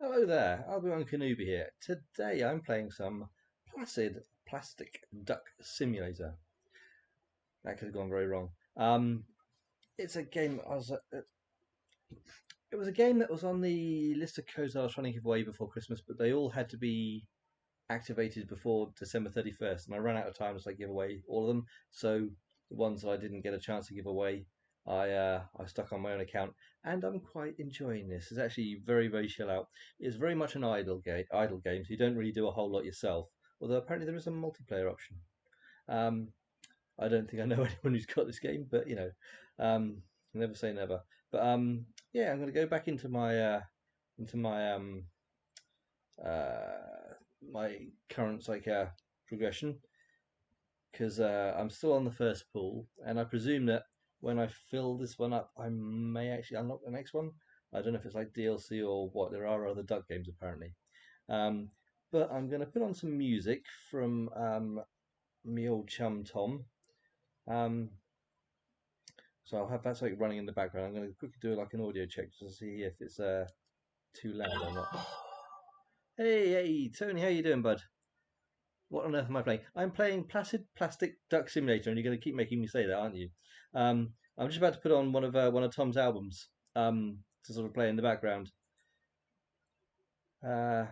Hello there, Albie-Wan here. Today I'm playing some PLACID Plastic Duck Simulator. That could have gone very wrong. It's a game. It was a game that was on the list of codes I was trying to give away before Christmas, but they all had to be activated before December 31st, and I ran out of time, so I give away all of them. So the ones that I didn't get a chance to give away, I stuck on my own account, and I'm quite enjoying this. It's actually very chill out. It's very much an idle game, so you don't really do a whole lot yourself. Although apparently there is a multiplayer option. Um, I don't think I know anyone who's got this game, but never say never. But yeah, I'm going to go back into uh, my current progression because I'm still on the first pool, and I presume that when I fill this one up, I may actually unlock the next one. I don't know if it's like DLC or what. There are other duck games apparently. Um, but I'm going to put on some music from me old chum Tom. Um, so I'll have that like running in the background. I'm going to quickly do like an audio check to see if it's too loud or not. Hey, Tony, how you doing, bud? What on earth am I playing? I'm playing Placid Plastic Duck Simulator, and you're going to keep making me say that, aren't you? I'm just about to put on one of Tom's albums to sort of play in the background. Uh,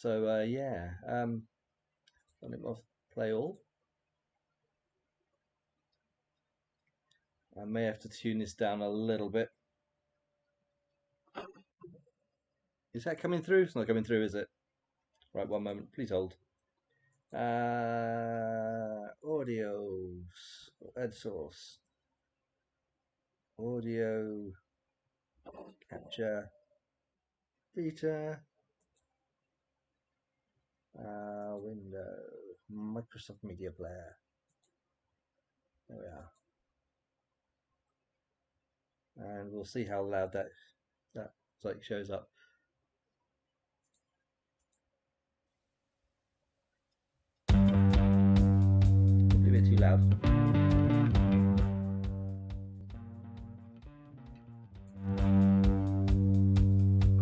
yeah, let me play all. I may have to tune this down a little bit. Is that coming through? It's not coming through, is it? Right, one moment, please hold. Audio, add source, audio, capture, beta, window, Microsoft Media Player. There we are. And we'll see how loud that like shows up. Probably a bit too loud.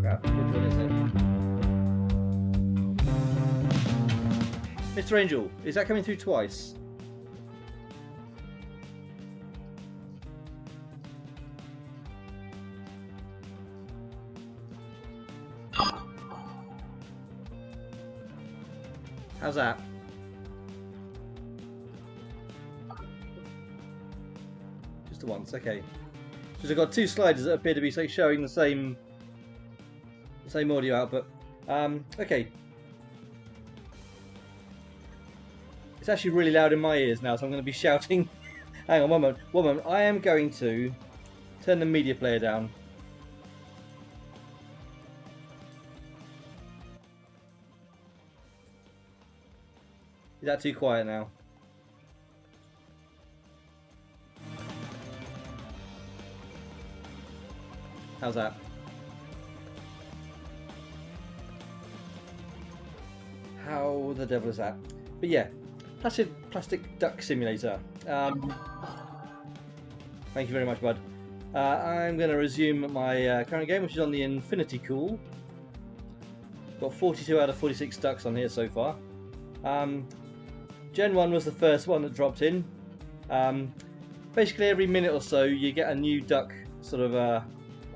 Crap, which one is it? Mr. Angel, is that coming through twice? How's that? Just the once, okay. Because I've got two sliders that appear to be showing the same audio output. Okay. It's actually really loud in my ears now, so I'm going to be shouting. Hang on, one moment. I am going to turn the media player down. Is that too quiet now? How's that? How the devil is that? But yeah, Plastic Duck Simulator. Thank you very much, bud. I'm going to resume my current game, which is on the Infinity Cool. Got 42 out of 46 ducks on here so far. Gen 1 was the first one that dropped in. Basically every minute or so you get a new duck sort of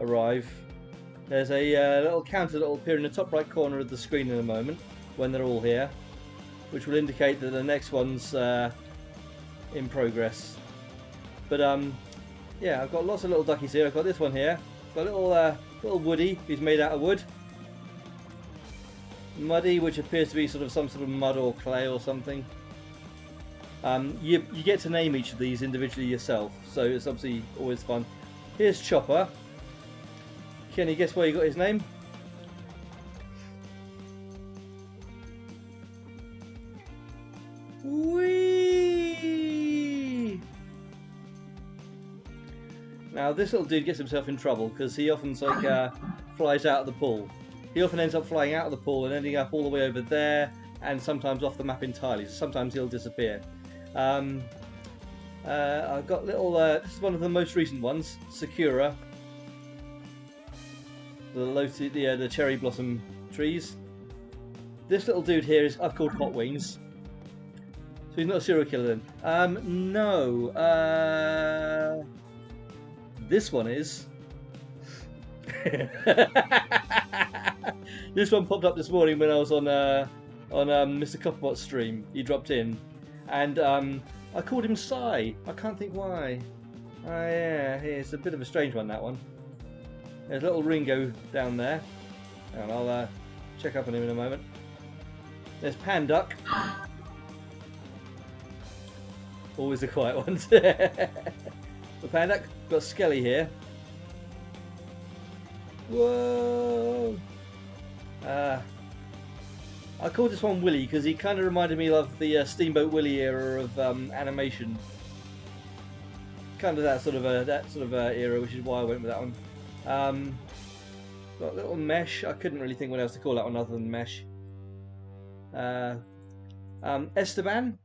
arrive. There's a little counter that will appear in the top right corner of the screen in a moment when they're all here, which will indicate that the next one's in progress. But yeah, I've got lots of little duckies here. I've got this one here. Got a little Woody who's made out of wood. Muddy, which appears to be some sort of mud or clay or something. You get to name each of these individually yourself, so it's obviously always fun. Here's Chopper. Can you guess where he got his name? Whee! Now this little dude gets himself in trouble because he often flies out of the pool. He often ends up flying out of the pool and ending up all the way over there, and sometimes off the map entirely. Sometimes he'll disappear. I've got little. This is one of the most recent ones, Sakura. the cherry blossom trees. This little dude here is I've called Hot Wings. So he's not a serial killer then. No. This one is. This one popped up this morning when I was on Mr. Copperbot's stream. He dropped in, and I called him Psy. I can't think why. Oh yeah, it's a bit of a strange one, that one. There's a little Ringo down there, and I'll check up on him in a moment. There's Panduck. Always the quiet ones. The Panduck. Got Skelly here. Whoa! I called this one Willy because he kind of reminded me of the Steamboat Willie era of animation. Kind of that sort of era, which is why I went with that one. Got a little Mesh. I couldn't really think what else to call that one other than Mesh. Esteban.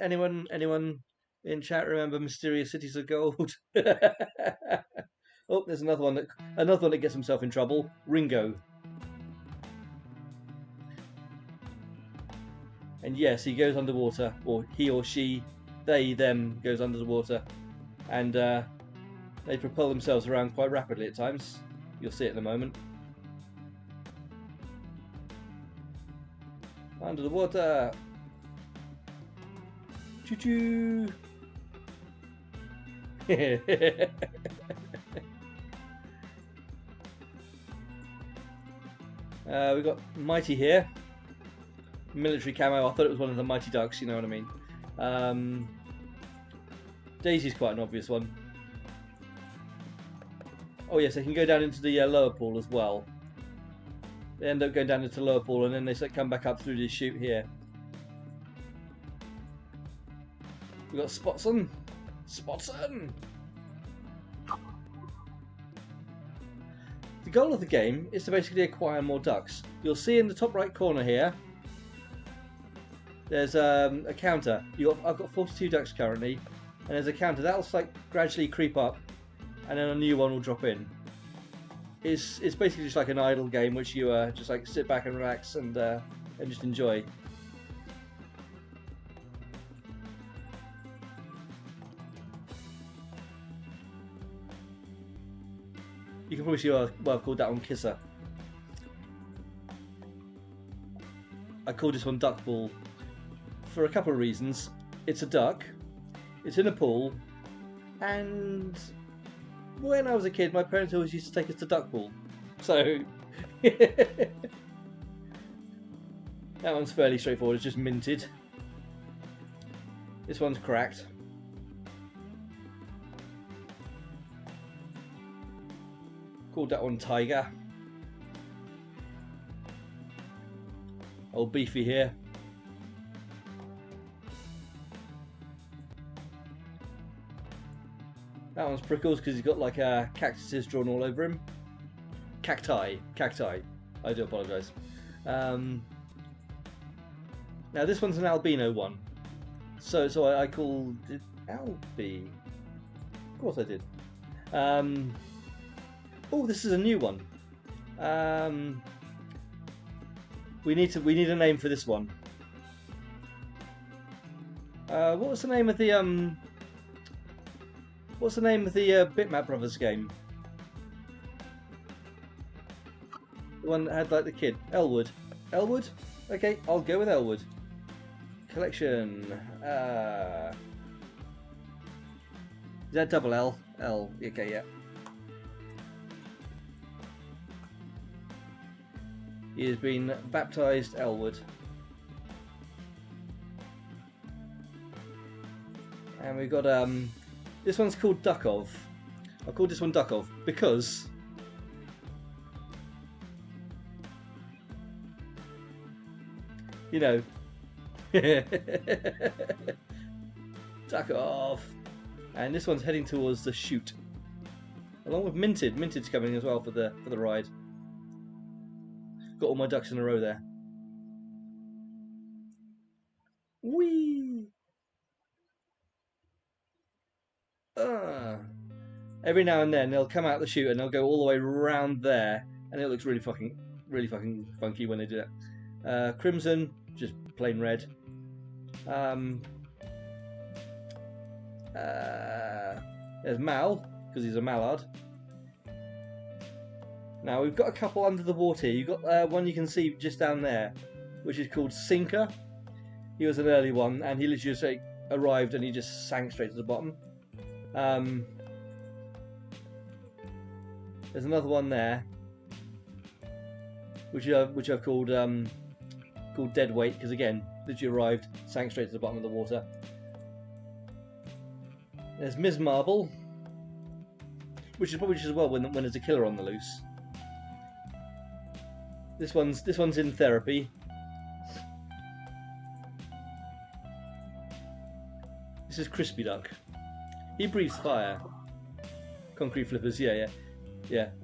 Anyone in chat remember Mysterious Cities of Gold? Oh, there's another one that gets himself in trouble. Ringo. And yes, he goes underwater, or he or she, they, them, goes under the water, and they propel themselves around quite rapidly at times. You'll see it in a moment. Under the water. Choo choo. We've got Mighty here. Military camo. I thought it was one of the Mighty Ducks, you know what I mean. Daisy's quite an obvious one. Oh yes, they can go down into the lower pool as well. They end up going down into the lower pool and then they come back up through this chute here. We've got Spotson. Spotson! The goal of the game is to basically acquire more ducks. You'll see in the top right corner here, there's a counter. I've got 42 ducks currently, and there's a counter that'll gradually creep up, and then a new one will drop in. It's basically just like an idle game which you just sit back and relax and just enjoy. You can probably see why I've called that one Kisser. I called this one Duck Ball for a couple of reasons. It's a duck, it's in a pool, and when I was a kid my parents always used to take us to duck ball. So that one's fairly straightforward, it's just minted. This one's cracked. Called that one Tiger. Old Beefy here. That one's Prickles because he's got cactuses drawn all over him. Cacti. I do apologise. Now this one's an albino one. So I called it Albie. Of course I did. Oh, this is a new one. We need a name for this one. What was the name of the Bitmap Brothers game? The one that had the kid. Elwood. Elwood? Okay, I'll go with Elwood. Collection. Is that double L? L. Okay, yeah. He has been baptised Elwood. And we've got this one's called Duckov. I called this one Duckov because you know Duckov. And this one's heading towards the chute. Along with Minted. Minted's coming as well for the ride. Got all my ducks in a row there. Whee! Every now and then they'll come out the chute and they'll go all the way round there and it looks really fucking funky when they do it. Crimson, just plain red. There's Mal, because he's a mallard. Now we've got a couple under the water here. You've got one you can see just down there, which is called Sinker. He was an early one, and he literally just arrived and he just sank straight to the bottom. There's another one there, which I've called Dead Weight, because again, literally arrived, sank straight to the bottom of the water. There's Ms. Marble, which is probably just as well when there's a killer on the loose. This one's in therapy. This is Crispy Duck. He breathes fire. Concrete flippers, yeah.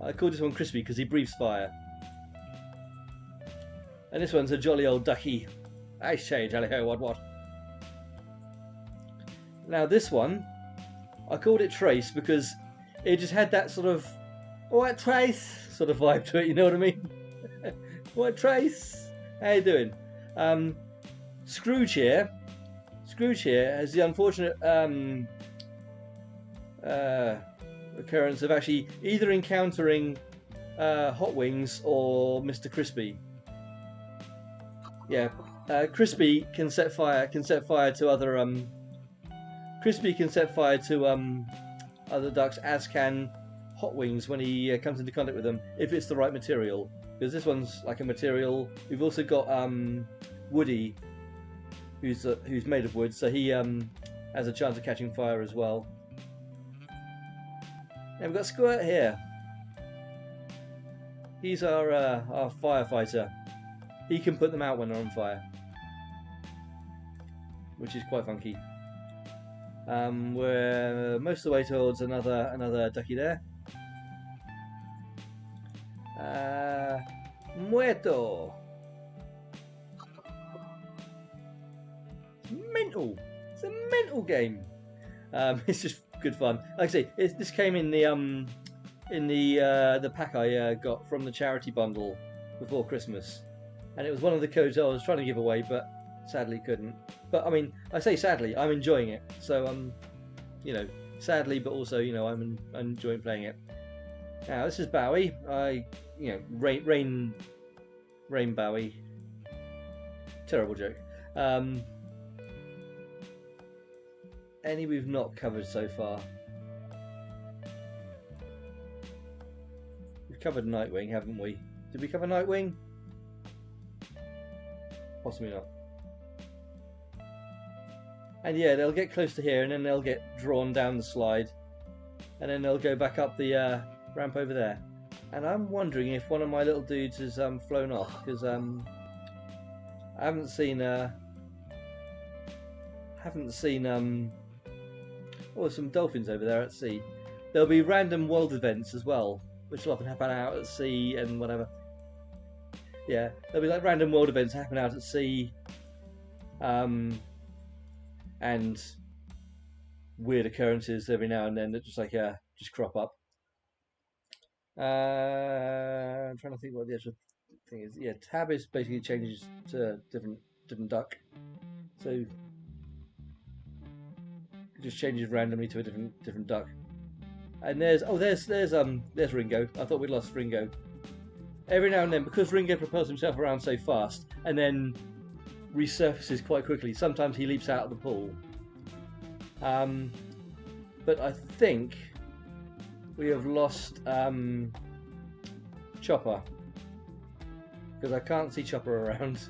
I called this one Crispy because he breathes fire. And this one's a jolly old ducky. I say, jolly ho, what? Now this one, I called it Trace because it just had that sort of, "What, Trace?" sort of vibe to it, you know what I mean? What, Trace? How you doing? Scrooge here has the unfortunate occurrence of actually either encountering Hot Wings or Mr. Crispy. Yeah, Crispy can set fire to other Crispy can set fire to other ducks, as can Hot Wings when he comes into contact with them, if it's the right material. Because this one's like a material. We've also got Woody, who's made of wood, so he has a chance of catching fire as well. And we've got Squirt here. He's our firefighter. He can put them out when they're on fire, which is quite funky. We're most of the way towards another ducky there. Muerto. Mental. It's a mental game. It's just good fun. Like I say, this came in the pack I got from the charity bundle before Christmas, and it was one of the codes I was trying to give away, but sadly couldn't. But I mean, I say sadly, I'm enjoying it. So sadly, but also I'm enjoying playing it. Now this is Bowie. Rain Bowie. Terrible joke. Any we've not covered so far. We've covered Nightwing, haven't we? Did we cover Nightwing? Possibly not. And yeah, they'll get close to here, and then they'll get drawn down the slide, and then they'll go back up the ramp over there. And I'm wondering if one of my little dudes has flown off, because I haven't seen some dolphins over there at sea. There'll be random world events as well, which will often happen out at sea and whatever. Yeah, there'll be like random world events happen out at sea, and weird occurrences every now and then that just crop up. I'm trying to think what the actual thing is. Yeah, tab is basically changes to different duck, so it just changes randomly to a different duck. And there's Ringo. I thought we'd lost Ringo. Every now and then, because Ringo propels himself around so fast and then resurfaces quite quickly, sometimes he leaps out of the pool. But I think we have lost Chopper, because I can't see Chopper around.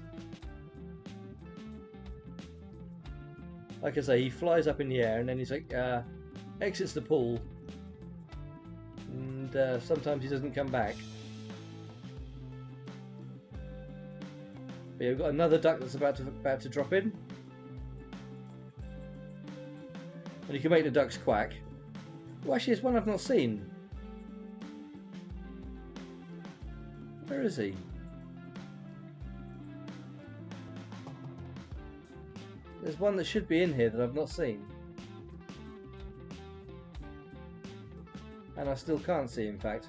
Like I say, he flies up in the air and then he's exits the pool, and sometimes he doesn't come back. But yeah, we've got another duck that's about to drop in, and you can make the ducks quack. Oh, actually, there's one I've not seen. Where is he? There's one that should be in here that I've not seen, and I still can't see, in fact.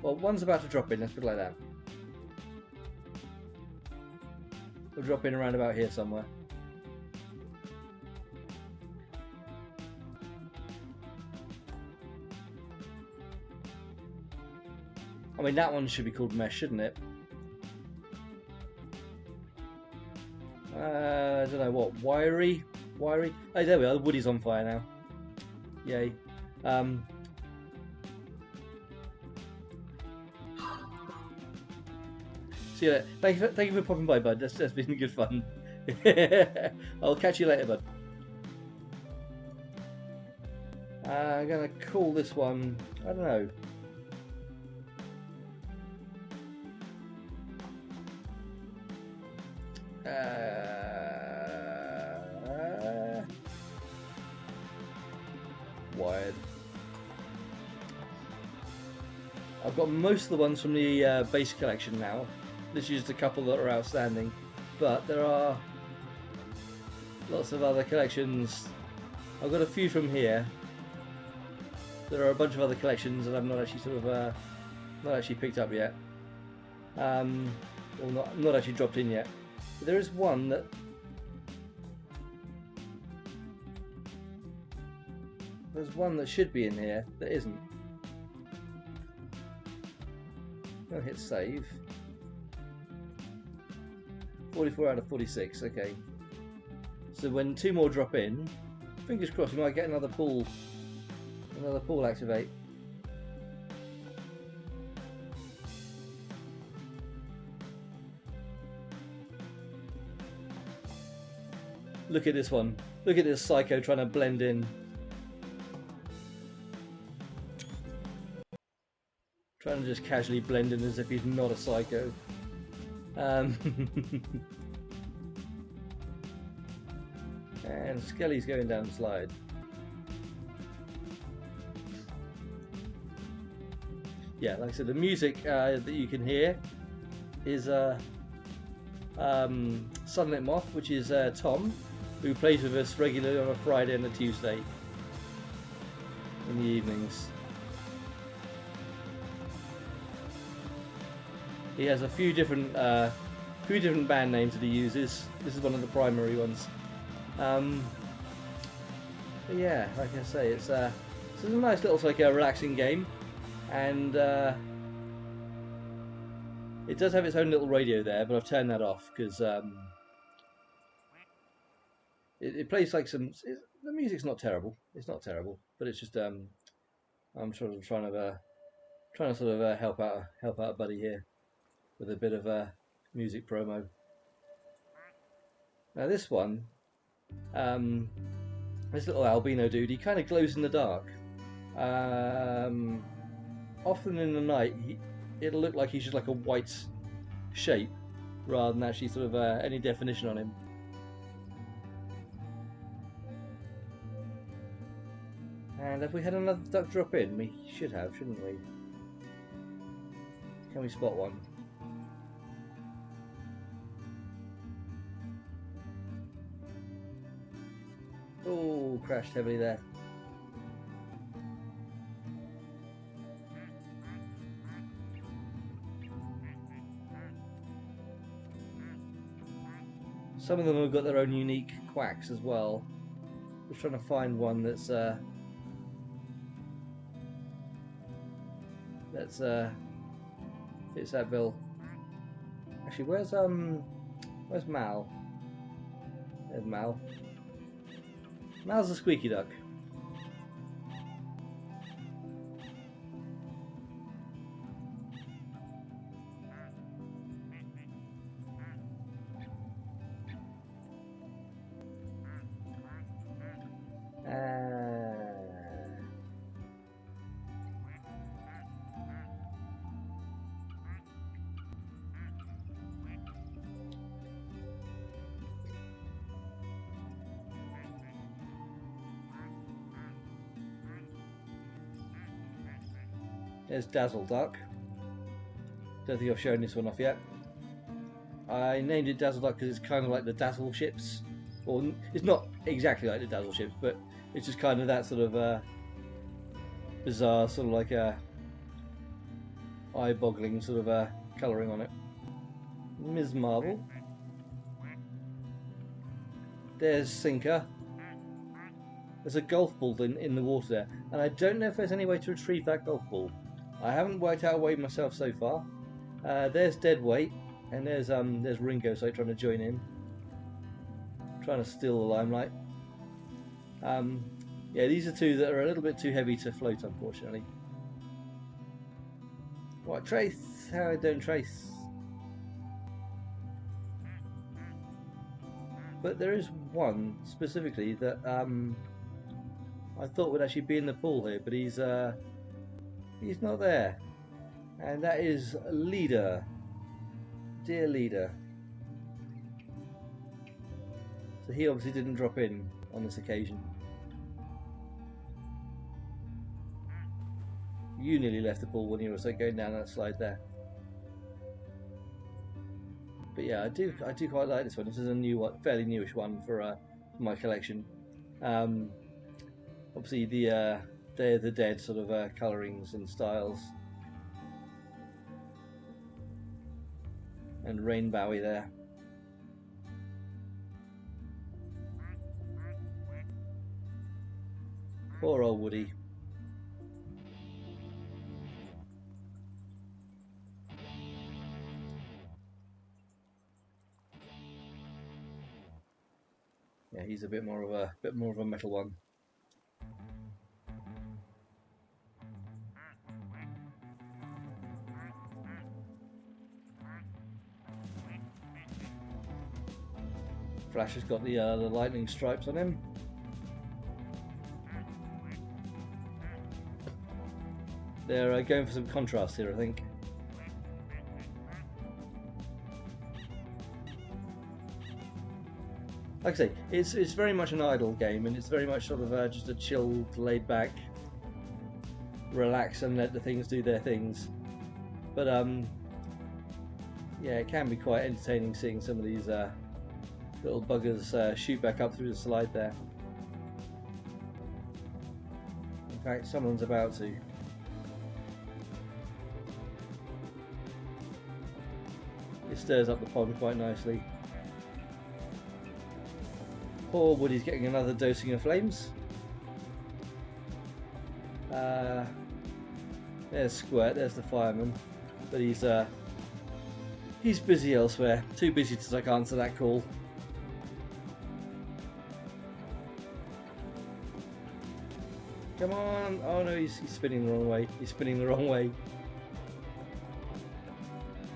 Well, one's about to drop in, let's put it like that. We'll drop in around about here somewhere. I mean, that one should be called Mesh, shouldn't it? I don't know what. Wiry? Oh, there we are. The Woody's on fire now. Yay. See you later. Thank you for popping by, bud. That's been good fun. I'll catch you later, bud. I'm gonna call this one, I don't know. Wired. I've got most of the ones from the base collection now. There's just a couple that are outstanding, but there are lots of other collections. I've got a few from here. There are a bunch of other collections that I've not actually not actually picked up yet, or not actually dropped in yet. But there is one that should be in here that isn't. I'll hit save. 44 out of 46. Okay. So when 2 more drop in, fingers crossed, we might get another pool activate. Look at this one. Look at this psycho trying to blend in. Trying to just casually blend in as if he's not a psycho. And Skelly's going down the slide. Yeah, like I said, the music that you can hear is Sunlit Moth, which is Tom, who plays with us regularly on a Friday and a Tuesday in the evenings. He has a few different band names that he uses. This is one of the primary ones. But yeah, like I say, it's a nice little relaxing game, and it does have its own little radio there, but I've turned that off because it plays like the music's not terrible. It's not terrible, but it's just I'm trying to help out a buddy here with a bit of music promo. Now this one, this little albino dude, he kind of glows in the dark. Often in the night, it'll look like he's just like a white shape, rather than actually any definition on him. And have we had another duck drop in? We should have, shouldn't we? Can we spot one? Oh, crashed heavily there. Some of them have got their own unique quacks as well. Just trying to find one that's fits that bill. Actually, where's Mal? There's Mal. Mal's a squeaky duck. There's Dazzle Duck. Don't think I've shown this one off yet. I named it Dazzle Duck because it's kind of like the Dazzle ships. Or it's not exactly like the Dazzle ships, but it's just kind of that bizarre eye-boggling sort of colouring on it. Ms. Marble. There's Sinker. There's a golf ball in the water there, and I don't know if there's any way to retrieve that golf ball. I haven't worked out a way myself so far. There's Deadweight, and there's Ringo, so trying to join in, trying to steal the limelight. Yeah, these are two that are a little bit too heavy to float, unfortunately. What, Trace? How I don't Trace? But there is one specifically that I thought would actually be in the pool here, but he's not there, and that is Leader, dear Leader. So he obviously didn't drop in on this occasion. You nearly left the pool when you were going down that slide there. But yeah, I do quite like this one. This is a new one, fairly newish one for my collection. Obviously the Day of the Dead sort of colourings and styles, and Rainbowy there. Poor old Woody. Yeah, he's a bit more of a metal one. Flash has got the lightning stripes on him. They're going for some contrast here, I think. Like I say, it's very much an idle game, and it's very much sort of just a chilled, laid back, relax and let the things do their things. But yeah, it can be quite entertaining seeing some of these little buggers shoot back up through the slide there. In fact, someone's about to. It stirs up the pond quite nicely. Poor Woody's getting another dosing of flames. There's Squirt, there's the fireman, but he's busy elsewhere. Too busy to answer that call. Come on! Oh no, he's spinning the wrong way. He's spinning the wrong way.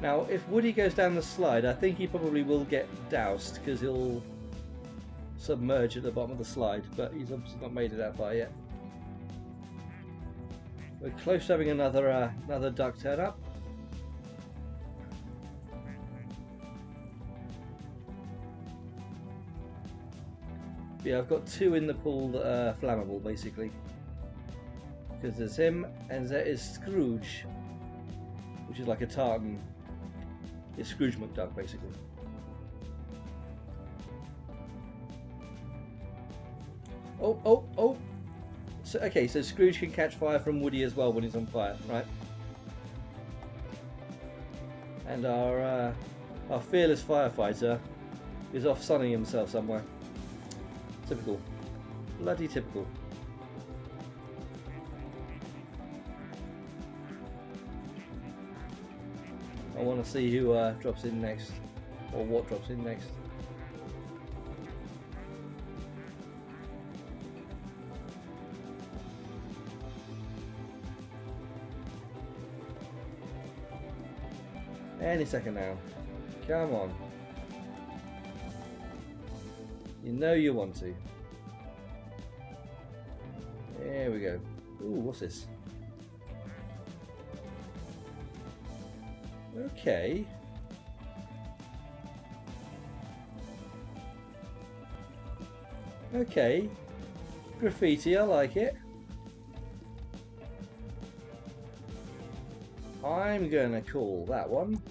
Now, if Woody goes down the slide, I think he probably will get doused because he'll submerge at the bottom of the slide, but he's obviously not made it that far yet. We're close to having another duck turn up. Yeah, I've got two in the pool that are flammable, basically. Because there's him, and there is Scrooge, which is like a tartan. It's Scrooge McDuck, basically. Oh! So, okay, so Scrooge can catch fire from Woody as well when he's on fire, right? And our fearless firefighter is off sunning himself somewhere. Typical. Bloody typical. I want to see who drops in next, or what drops in next. Any second now. Come on. You know you want to. There we go. Ooh, what's this? Okay. Okay. Graffiti, I like it. I'm gonna call that one.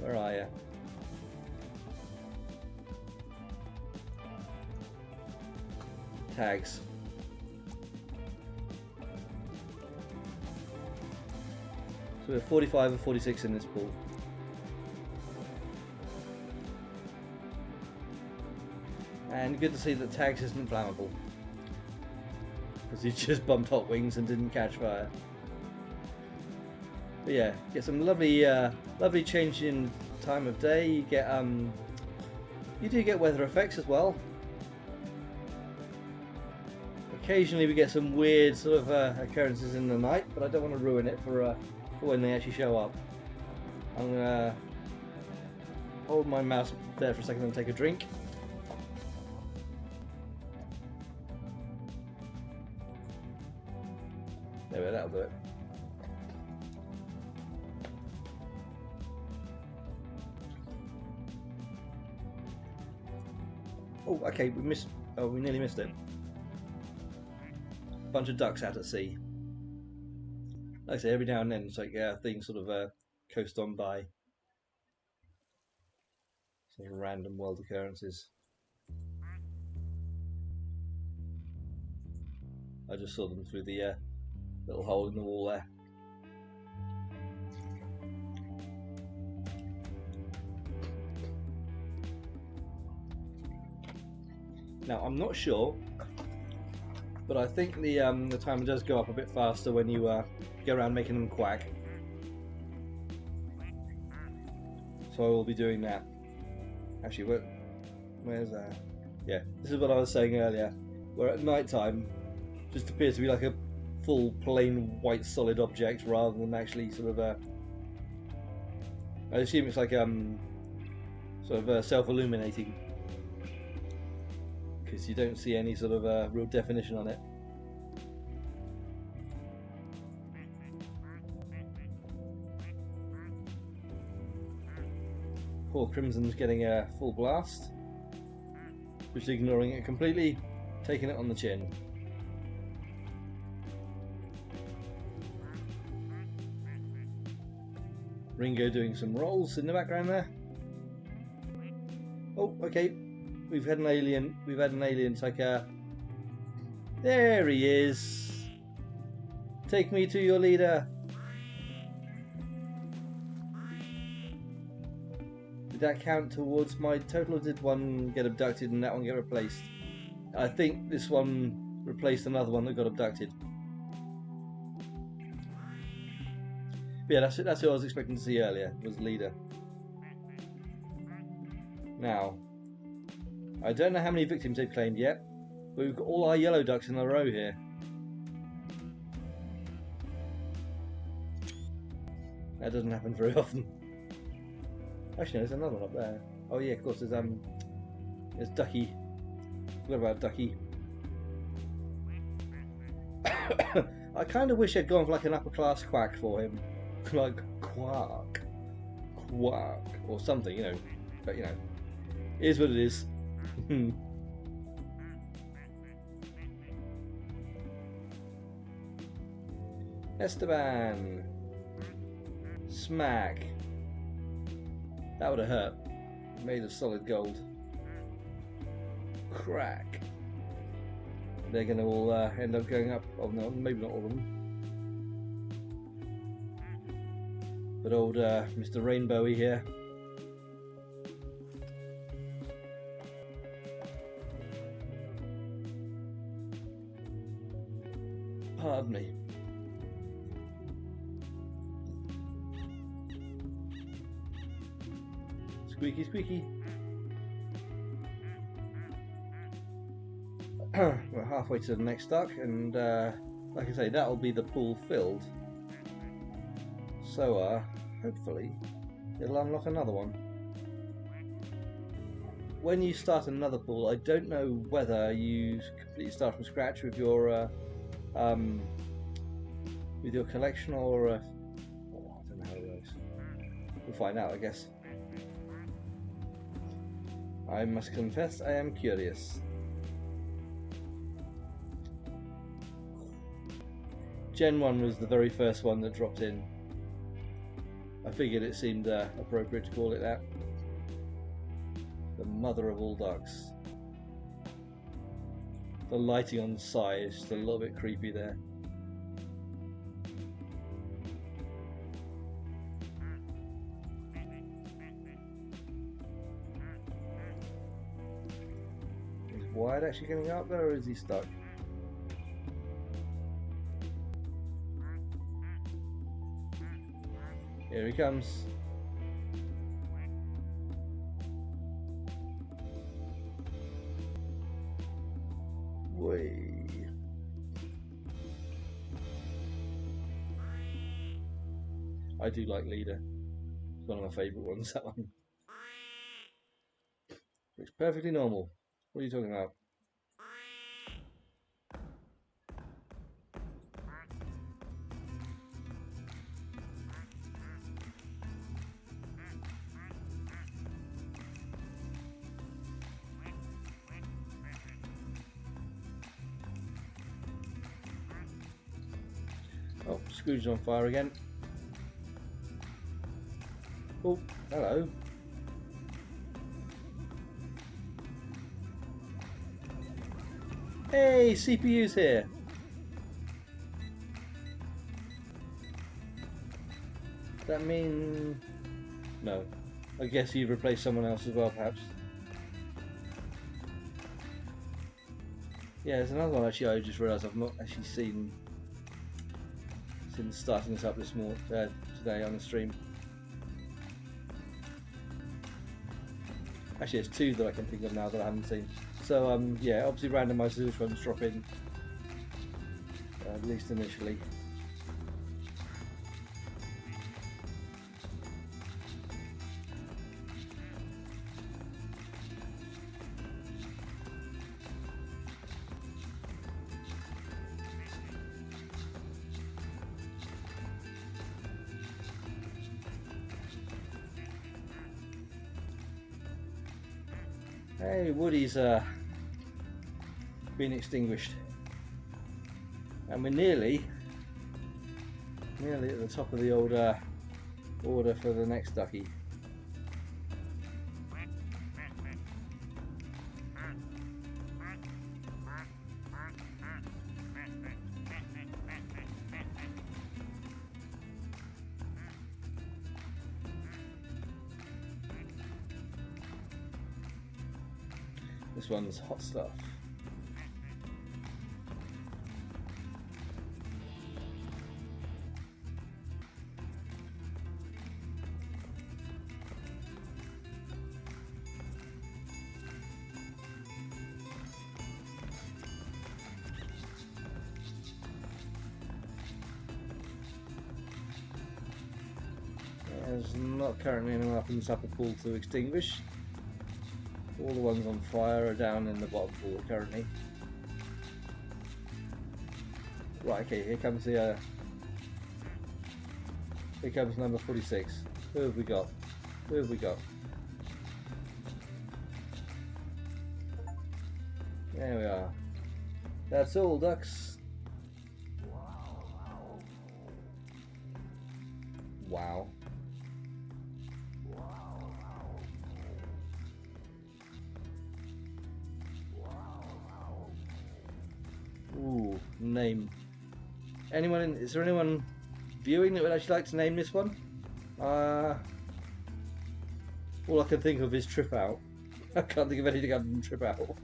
Where are you? Tags. So we're 45 or 46 in this pool. And good to see that tags isn't flammable, because he just bumped hot wings and didn't catch fire. But yeah, get some lovely, lovely change in time of day. You get, you do get weather effects as well. Occasionally we get some weird sort of occurrences in the night, but I don't want to ruin it for when they actually show up. I'm gonna hold my mouse there for a second and take a drink. There we go, that'll do it. Oh, okay, we missed. Oh, we nearly missed it. Bunch of ducks out at sea. Like I say, every now and then it's like things sort of coast on by. Some random world occurrences. I just saw them through the little hole in the wall there. Now I'm not sure, but I think the timer does go up a bit faster when you go around making them quack. So I will be doing that. Actually, where's that? Yeah, this is what I was saying earlier. Where at night time, just appears to be like a full plain white solid object rather than actually sort of I assume it's like sort of self-illuminating, because you don't see any sort of real definition on it. Poor Crimson's getting a full blast, just ignoring it completely, taking it on the chin. Ringo doing some rolls in the background there. Oh, okay. We've had an alien. We've had an alien. It's like there he is. Take me to your leader. Did that count towards my total, or did one get abducted and that one get replaced? I think this one replaced another one that got abducted. But yeah, that's who I was expecting to see earlier, was the leader. Now, I don't know how many victims they've claimed yet, but we've got all our yellow ducks in a row here. That doesn't happen very often. Actually, no, there's another one up there. Oh yeah, of course, there's Ducky. Forgot about Ducky. I kind of wish I'd gone for like an upper class quack for him. Like Quack, or something, you know. But you know, it is what it is. Esteban, smack. That would have hurt. Made of solid gold. Crack. They're going to all end up going up. Oh no, maybe not all of them. But old Mr. Rainbowy here. Pardon me. Squeaky, squeaky. We're halfway to the next duck, and like I say, that'll be the pool filled. So, hopefully, it'll unlock another one. When you start another pool, I don't know whether you completely start from scratch with your collection, or I don't know how it works. We'll find out, I guess. I must confess, I am curious. Gen 1 was the very first one that dropped in. I figured it seemed appropriate to call it that. The mother of all ducks. The lighting on the side is just a little bit creepy there. Wyatt actually getting up there, or is he stuck? Here he comes. Whee. I do like Leader. It's one of my favourite ones, that one. Looks perfectly normal. What are you talking about? Oh, Scrooge on fire again. Oh, hello. Hey, CPU's here. That mean... No. I guess you've replaced someone else as well, perhaps. Yeah, there's another one actually I just realised I've not actually seen since starting this up this morning, today on the stream. Actually, there's two that I can think of now that I haven't seen. So yeah, obviously randomises which ones drop in, at least initially. Hey, Woody's been extinguished, and we're nearly at the top of the old order for the next ducky. This one's hot stuff. There's not currently anyone up in this upper pool to extinguish. All the ones on fire are down in the bottom pool currently. Right, okay, here comes the here comes number 46. Who have we got? Who have we got? There we are. That's all, ducks. Wow. Ooh, name. Is there anyone viewing that would actually like to name this one? All I can think of is Trip Out. I can't think of anything other than Trip Out.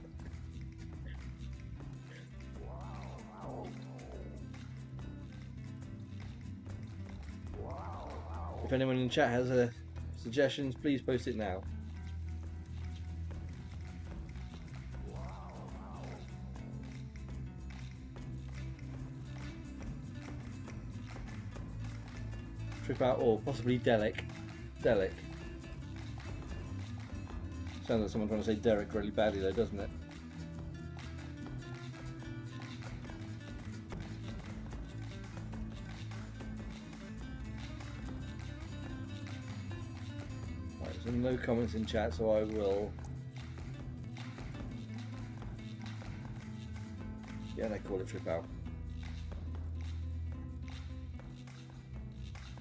If anyone in chat has suggestions, please post it now. Trip Out, or possibly Delic. Delic. Sounds like someone trying to say Derek really badly though, doesn't it? Right, so no comments in chat, so I will... Yeah, they call it Trip Out.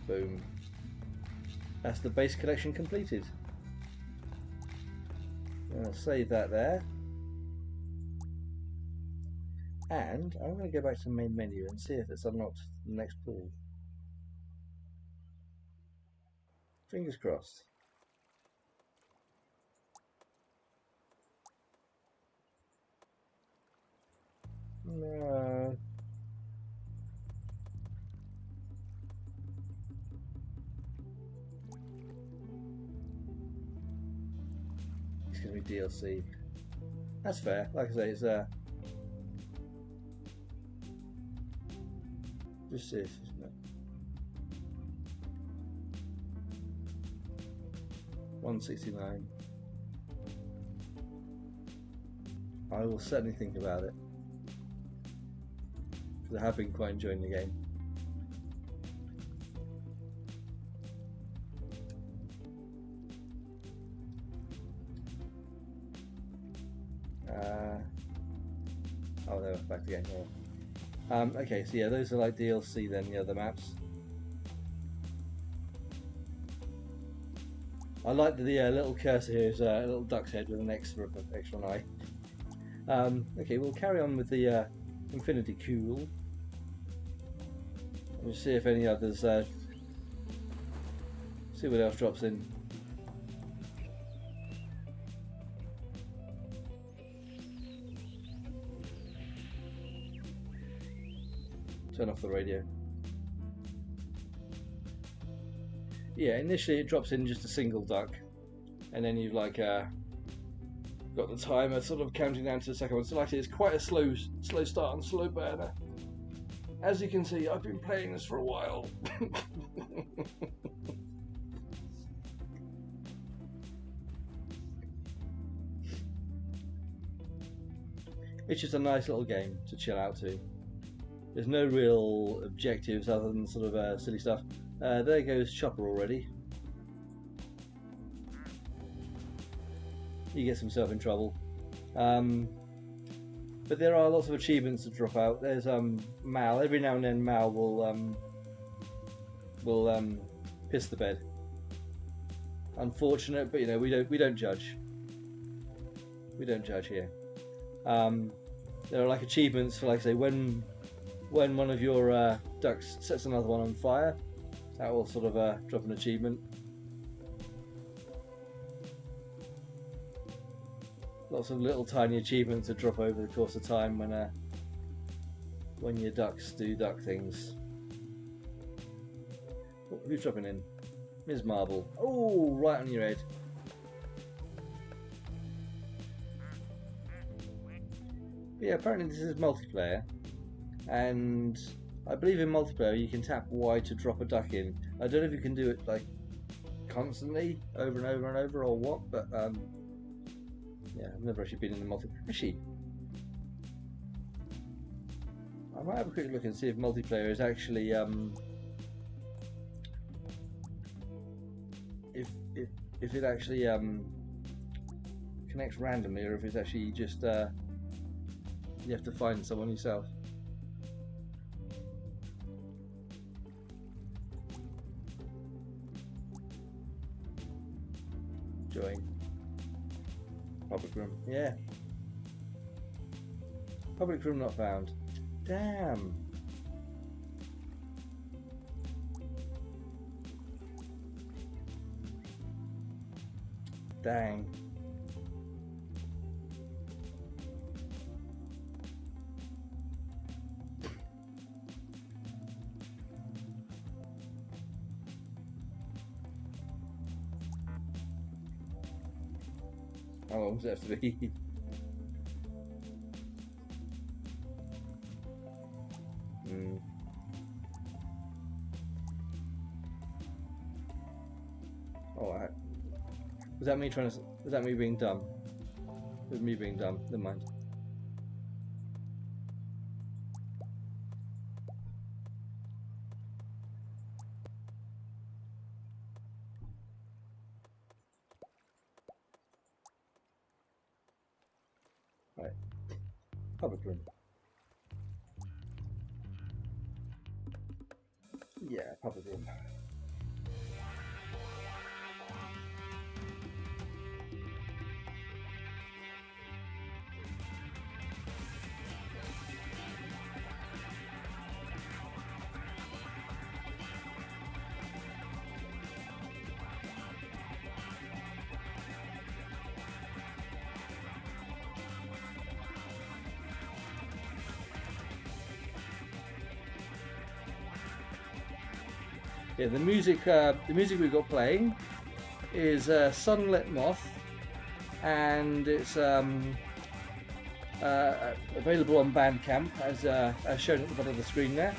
Boom. That's the base collection completed. I'll save that there. And I'm going to go back to the main menu and see if it's unlocked the next pool. Fingers crossed. No. It's going to be DLC. That's fair. Like I say, it's just this, isn't it? 169. I will certainly think about it, because I have been quite enjoying the game. Oh, they're back again. Yeah. Okay, so yeah, those are like DLC then, the other maps. I like the little cursor here is a little duck's head with an extra eye. Okay, we'll carry on with the Infinity Cool. We'll see if any others, see what else drops in. Turn off the radio. Yeah, initially it drops in just a single duck, and then you've like got the timer sort of counting down to the second one. So like it's quite a slow start and slow burner. As you can see, I've been playing this for a while. It's just a nice little game to chill out to. There's no real objectives other than sort of silly stuff. There goes Chopper already. He gets himself in trouble. But there are lots of achievements to drop out. There's Mal. Every now and then Mal will piss the bed. Unfortunate, but you know we don't judge. We don't judge here. There are like achievements for, like say, when one of your ducks sets another one on fire, that will sort of drop an achievement. Lots of little tiny achievements that drop over the course of time when your ducks do duck things. Oh, who's dropping in? Ms. Marble. Oh, right on your head. But yeah, apparently this is multiplayer, and I believe in multiplayer you can tap Y to drop a duck in. I don't know if you can do it like constantly, over and over and over, or what, but yeah, I've never actually been in the multiplayer. Actually, I might have a quick look and see if multiplayer is actually if it actually connects randomly, or if it's actually just you have to find someone yourself. Join. Public room. Yeah. Public room not found. Damn. Dang. How long does it have to be? Alright. Was that me trying to... Was that me being dumb? It was me being dumb. Never mind. Right. Public room. Yeah, public room. Yeah, the music we've got playing is Sunlit Moth, and it's available on Bandcamp as shown at the bottom of the screen there.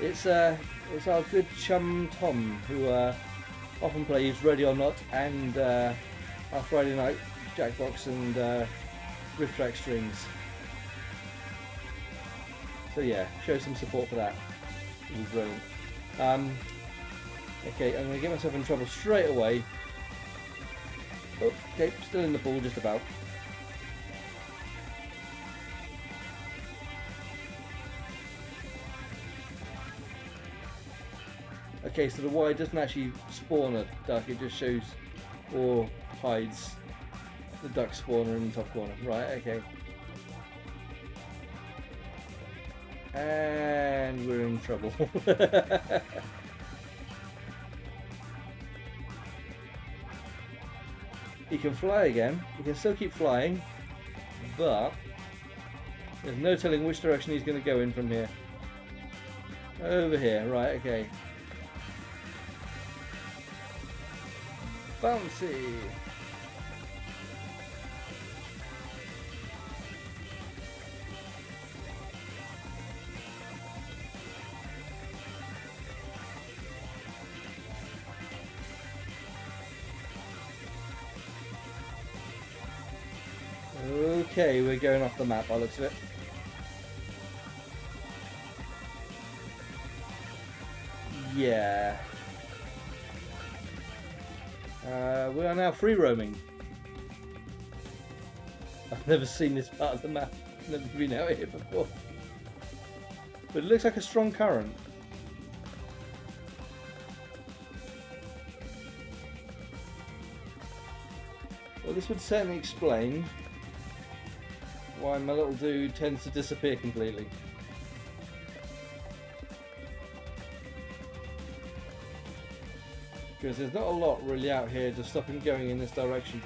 It's our good chum Tom, who often plays Ready or Not and our Friday night Jackbox and riff track strings. So yeah, show some support for that. It was brilliant. Okay, I'm going to get myself in trouble straight away. Oh, okay, still in the pool just about. Okay, so the Y doesn't actually spawn a duck, it just shows or hides the duck spawner in the top corner. Right, okay. And we're in trouble. He can fly again, he can still keep flying, but there's no telling which direction he's going to go in from here. Over here, right, okay. Bouncy! Okay, we're going off the map by the looks of it. Yeah. We are now free roaming. I've never seen this part of the map. Never been out here before. But it looks like a strong current. Well, this would certainly explain why my little dude tends to disappear completely. Because there's not a lot really out here to stop him going in this direction.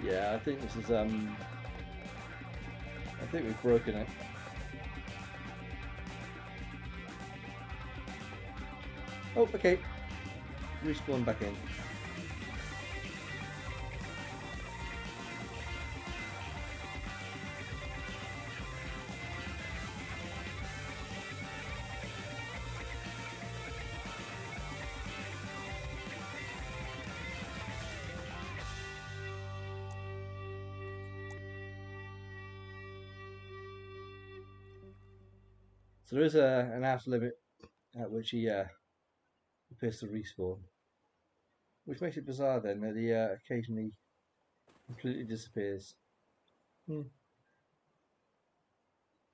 Yeah, I think this is I think we've broken it. Oh, okay. Respawn back in. So there is an outer limit at which he appears to respawn, which makes it bizarre then that he occasionally completely disappears.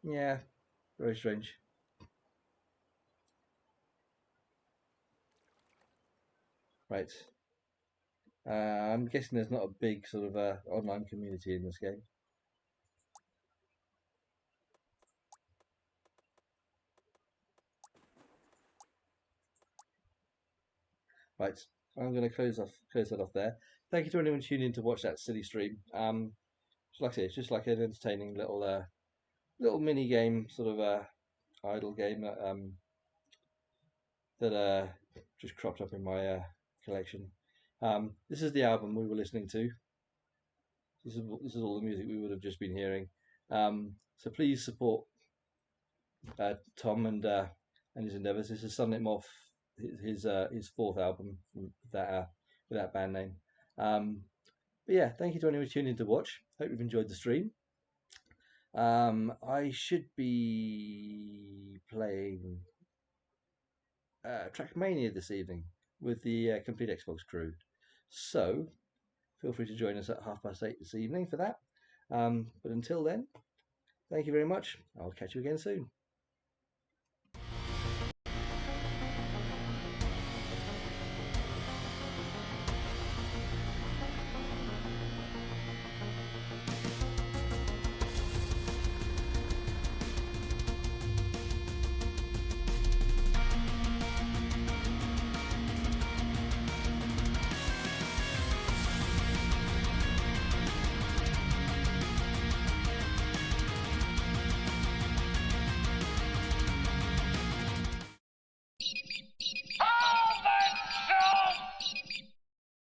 Yeah, very strange. Right. I'm guessing there's not a big sort of online community in this game. Right, I'm going to close that off there. Thank you to anyone tuning in to watch that silly stream. Like I say, it's just like an entertaining little mini game, sort of idle game that just cropped up in my collection. This is the album we were listening to. This is all the music we would have just been hearing. So please support Tom and his endeavours. This is Sunlit Moth, his fourth album with that band name. But yeah, thank you to anyone tuning in to watch. Hope you've enjoyed the stream. I should be playing Trackmania this evening with the Complete Xbox crew. So feel free to join us at 8:30 this evening for that. But until then, thank you very much. I'll catch you again soon.